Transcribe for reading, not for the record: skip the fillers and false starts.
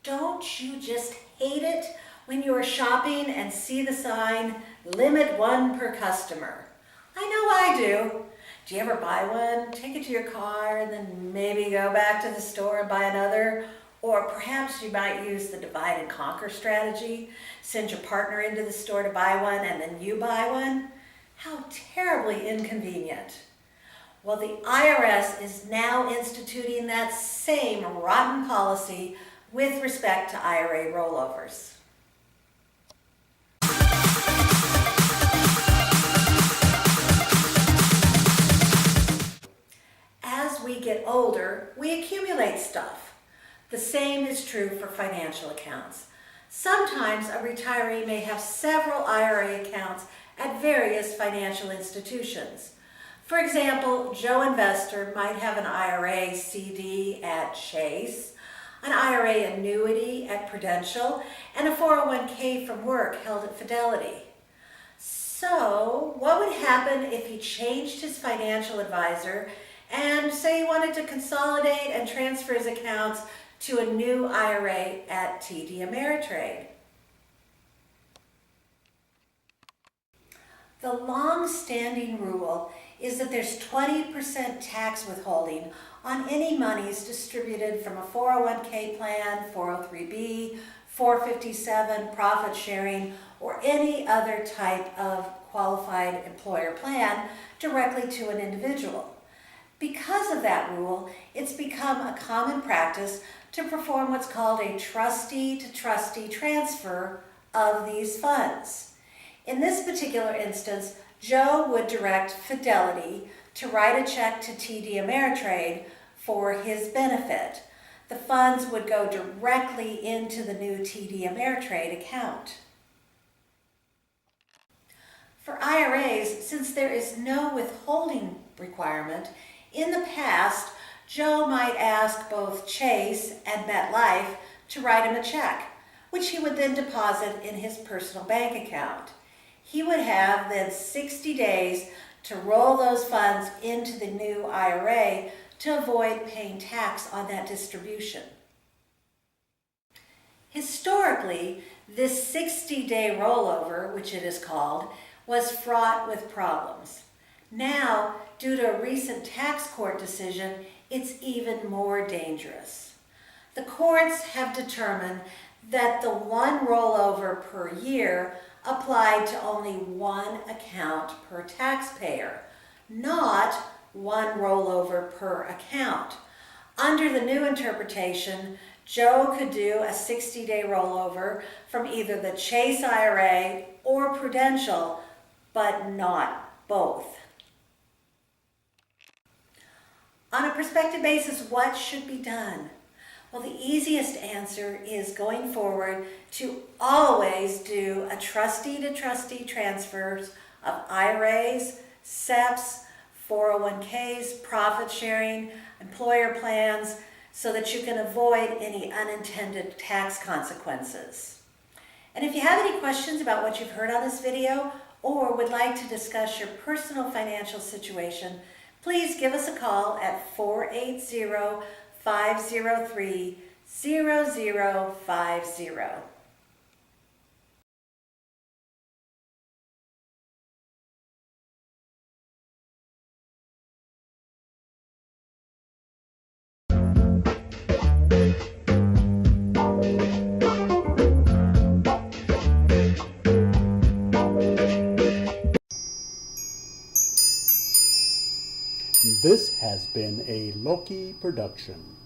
Don't you just hate it when you are shopping and see the sign, limit one per customer? I know I do. Do you ever buy one, take it to your car, and then maybe go back to the store and buy another? Or perhaps you might use the divide and conquer strategy. Send your partner into the store to buy one and then you buy one. How terribly inconvenient. Well, the IRS is now instituting that same rotten policy with respect to IRA rollovers. As we get older, we accumulate stuff. The same is true for financial accounts. Sometimes a retiree may have several IRA accounts at various financial institutions. For example, Joe Investor might have an IRA CD at Chase, an IRA annuity at Prudential, and a 401k from work held at Fidelity. So, what would happen if he changed his financial advisor and say he wanted to consolidate and transfer his accounts to a new IRA at TD Ameritrade? The long-standing rule is that there's 20% tax withholding on any monies distributed from a 401k plan, 403b, 457, profit sharing, or any other type of qualified employer plan directly to an individual. Because of that rule, it's become a common practice to perform what's called a trustee-to-trustee transfer of these funds. In this particular instance, Joe would direct Fidelity to write a check to TD Ameritrade for his benefit. The funds would go directly into the new TD Ameritrade account. For IRAs, since there is no withholding requirement, in the past, Joe might ask both Chase and MetLife to write him a check, which he would then deposit in his personal bank account. He would have then 60 days to roll those funds into the new IRA to avoid paying tax on that distribution. Historically, this 60-day rollover, which it is called, was fraught with problems. Now, due to a recent tax court decision, it's even more dangerous. The courts have determined that the one rollover per year applied to only one account per taxpayer, not one rollover per account. Under the new interpretation, Joe could do a 60-day rollover from either the Chase IRA or Prudential, but not both. On a prospective basis, what should be done? Well, the easiest answer is going forward to always do a trustee-to-trustee transfers of IRAs, SEPs, 401ks, profit sharing, employer plans, so that you can avoid any unintended tax consequences. And if you have any questions about what you've heard on this video or would like to discuss your personal financial situation, please give us a call at 480-503-0050. This has been a Loki production.